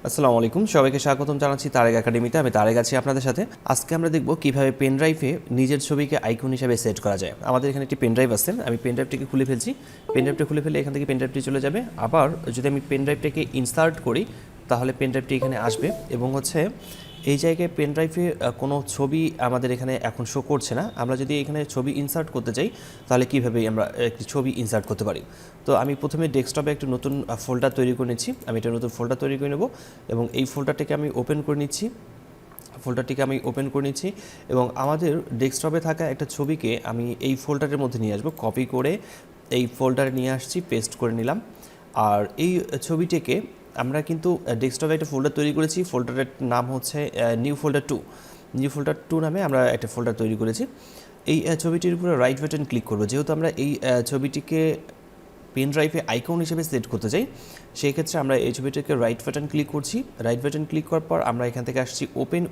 আসসালামু আলাইকুম, সবাইকে স্বাগতম জানাচ্ছি তারেক একাডেমিতে। আমি তারেক আছি আপনাদের সাথে। আজকে আমরা দেখব কিভাবে পেন ড্রাইভে নিজের ছবিকে আইকন হিসেবে সেট করা যায়। আমাদের এখানে একটি পেন ড্রাইভ আছে, আমি পেন ড্রাইভটিকে খুলে ফেলছি। পেন ড্রাইভটা খুলে ফেলে এখান থেকে পেন ড্রাইভটি চলে যাবে। আবার যদি আমি পেন ড্রাইভটাকে ইনসার্ট করি তাহলে পেন ড্রাইভটি এখানে আসবে এবং এই জায়গায় পেন ড্রাইভে কোনো ছবি আমাদের এখানে এখন শো করছে না। আমরা যদি এখানে ছবি ইনসার্ট করতে চাই তাহলে কীভাবে আমরা একটি ছবি ইনসার্ট করতে পারি। তো আমি প্রথমে ডেস্কটপে একটা নতুন ফোল্ডার তৈরি করে নিচ্ছি। আমি একটা নতুন ফোল্ডার তৈরি করে নেব এবং এই ফোল্ডারটিকে আমি ওপেন করে নিচ্ছি এবং আমাদের ডেস্কটপে থাকা একটা ছবিকে আমি এই ফোল্ডারের মধ্যে নিয়ে আসবো। কপি করে এই ফোল্ডারে নিয়ে আসছি, পেস্ট করে নিলাম। আর এই ছবিটিকে আমরা কিন্তু ডেস্কটপে একটা ফোল্ডার তৈরি করেছি, ফোল্ডারের নাম হচ্ছে নিউ ফোল্ডার টু নামে আমরা একটা ফোল্ডার তৈরি করেছি। এই ছবিটির উপরে রাইট বাটন ক্লিক করব। যেহেতু আমরা এই ছবিটিকে পেন ড্রাইভে আইকন হিসেবে সেট করতে চাই, সেই ক্ষেত্রে আমরা এই ছবিটিকে রাইট বাটন ক্লিক করছি। রাইট বাটন ক্লিক করার পর আমরা এখান থেকে আসছি ওপেন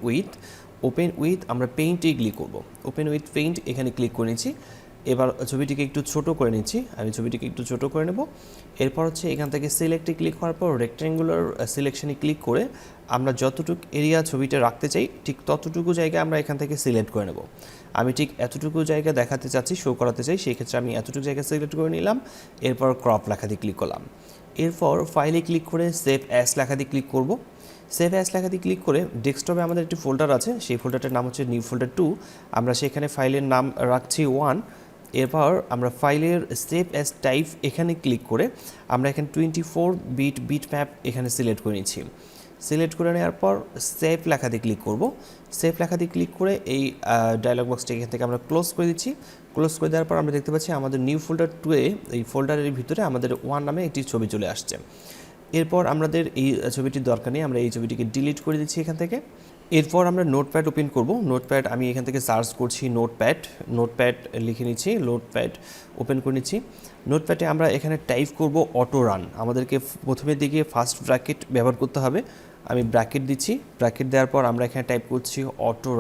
উইথ আমরা পেইন্টে ক্লিক করব। ওপেন উইথ পেইন্ট এখানে ক্লিক করে নিচ্ছি। এবার ছবিটিকে একটু ছোট করে নিচ্ছি, আমি ছবিটিকে একটু ছোট করে নেব। এরপর এখান থেকে সিলেক্টে ক্লিক করার পর রেক্ট্যাঙ্গুলার সিলেকশনে ক্লিক করে আমরা যতটুকু এরিয়া ছবিটা রাখতে চাই ঠিক ততটুকু জায়গা আমরা এখান থেকে সিলেক্ট করে নেব। আমি ঠিক এতটুকু জায়গা দেখাতে চাচ্ছি, শো করাতে চাই, সেই ক্ষেত্রে আমি এতটুকু জায়গা সিলেক্ট করে নিলাম। এরপর ক্রপ লেখাতে ক্লিক করলাম। এরপর ফাইলে ক্লিক করে সেভ অ্যাস লেখাতে ক্লিক করব। সেভ অ্যাস লেখাতে ক্লিক করে ডেস্কটপে আমাদের একটি ফোল্ডার আছে, সেই ফোল্ডারটার নাম হচ্ছে নিউ ফোল্ডার 2। আমরা সেখানে ফাইলের নাম রাখছি 1। এরপর আমরা ফাইলের সেভ অ্যাজ টাইপ এখানে ক্লিক করে আমরা এখানে 24 বিট ম্যাপ এখানে সিলেক্ট করে নিচ্ছি। সিলেক্ট করে নেওয়ার পর সেভ লেখাতে ক্লিক করব। সেভ লেখাতে ক্লিক করে এই ডায়লগ বক্সটা এখান থেকে আমরা ক্লোজ করে দিচ্ছি। ক্লোজ করে দেওয়ার পর আমরা দেখতে পাচ্ছি আমাদের নিউ ফোল্ডার 2-এ এই ফোল্ডারের ভিতরে আমাদের 1 নামে একটি ছবি চলে আসছে। এরপর আমাদের এই ছবিটির দরকার নেই, আমরা এই ছবিটিকে ডিলিট করে দিচ্ছি এখান থেকে। এরপর আমরা নোটপ্যাড ওপেন করব। নোটপ্যাড আমি এখান থেকে সার্চ করছি নোটপ্যাড লিখে নিচ্ছি, নোটপ্যাড ওপেন করে নিচ্ছি। নোটপ্যাডে আমরা এখানে টাইপ করব অটো রান। আমাদেরকে প্রথমের দিকে ফার্স্ট ব্র্যাকেট ব্যবহার করতে হবে। আমি ব্র্যাকেট দিচ্ছি, ব্র্যাকেট দেওয়ার পর আমরা এখানে টাইপ করছি অটো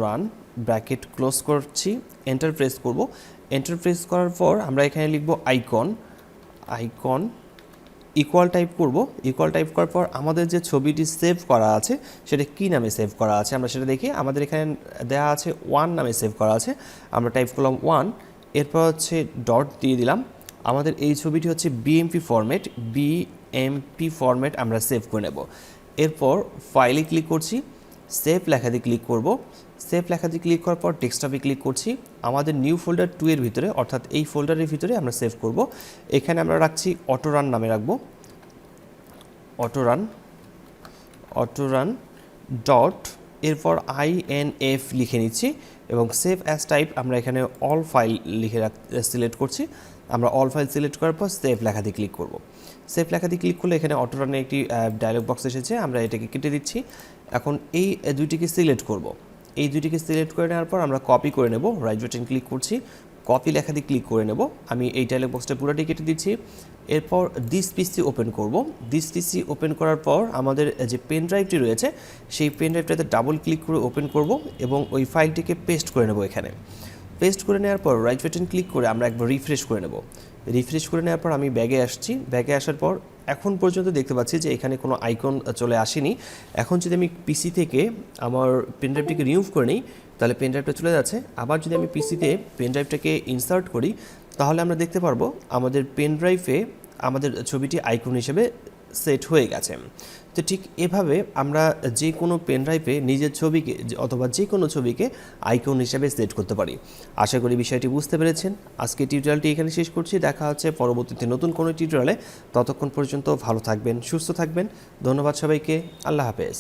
রান, ব্র্যাকেট ক্লোজ করছি, এন্টার প্রেস করব। এন্টার প্রেস করার পর আমরা এখানে লিখব আইকন ইকুয়াল টাইপ করব। ইকুয়াল টাইপ করার পর আমাদের যে ছবিটি সেভ করা আছে সেটা কী নামে সেভ করা আছে আমরা সেটা দেখি। আমাদের এখানে দেওয়া আছে 1 নামে সেভ করা আছে, আমরা টাইপ করলাম 1। এরপর ডট দিয়ে দিলাম। আমাদের এই ছবিটি হচ্ছে বিএমপি ফরম্যাট আমরা সেভ করে নেব। এরপর ফাইলে ক্লিক করছি, সেভ লেখাতে ক্লিক করব। সেভ লেখাতে ক্লিক করার পর ডেস্কটপে ক্লিক করছি। আমাদের নিউ ফোল্ডার 2-এর ভিতরে অর্থাৎ এই ফোল্ডারের ভিতরে আমরা সেভ করব। এখানে আমরা রাখছি অটো রান নামে রাখবো, অটো রান ডট, এরপর INF লিখে নিচ্ছি এবং সেভ অ্যাজ টাইপ আমরা এখানে অল ফাইল সিলেক্ট করছি। আমরা অল ফাইল সিলেক্ট করার পর সেভ লেখাতে ক্লিক করব। সেভ লেখাতে ক্লিক করলে এখানে অটো রানের একটি ডায়লগ বক্স এসেছে, আমরা এটাকে কেটে দিচ্ছি। এখন এই দুইটিকে সিলেক্ট করব। এই দুইটিকে সিলেক্ট করে নেওয়ার পর আমরা কপি করে নেব, রাইট বাটন ক্লিক করছি, কপি লেখাতে ক্লিক করে নেব। আমি এই ডায়লগ বক্সটা পুরোটি কেটে দিচ্ছি। এরপর দিস পিসি ওপেন করব। দিস পিসি ওপেন করার পর আমাদের যে পেন ড্রাইভটি রয়েছে সেই পেন ড্রাইভটাতে ডাবল ক্লিক করে ওপেন করব এবং ওই ফাইলটিকে পেস্ট করে নেব। এখানে পেস্ট করে নেওয়ার পর রাইট বাটন ক্লিক করে আমরা একবার রিফ্রেশ করে নেব। রিফ্রেশ করে নেওয়ার পর আমি ব্যাগে আসছি। ব্যাগে আসার পর এখন পর্যন্ত দেখতে পাচ্ছি যে এখানে কোনো আইকন চলে আসেনি। এখন যদি আমি পিসি থেকে আমার পেনড্রাইভটিকে রিমুভ করে নিই তাহলে পেনড্রাইভটা চলে যাচ্ছে। আবার যদি আমি পিসিতে পেনড্রাইভটাকে ইনসার্ট করি তাহলে আমরা দেখতে পারবো আমাদের পেনড্রাইভে আমাদের ছবিটি আইকন হিসেবে সেট হয়ে গেছে। তো ঠিক এভাবে আমরা যে কোনো পেনড্রাইভে নিজের ছবিকে অথবা যে কোনো ছবিকে আইকন হিসেবে সেট করতে পারি। আশা করি বিষয়টি বুঝতে পেরেছেন। আজকে টিউটোরিয়ালটি এখানে শেষ করছি, দেখা হচ্ছে পরবর্তীতে নতুন কোনো টিউটোরিয়ালে। ততক্ষণ পর্যন্ত ভালো থাকবেন, সুস্থ থাকবেন। ধন্যবাদ সবাইকে, আল্লাহ হাফেজ।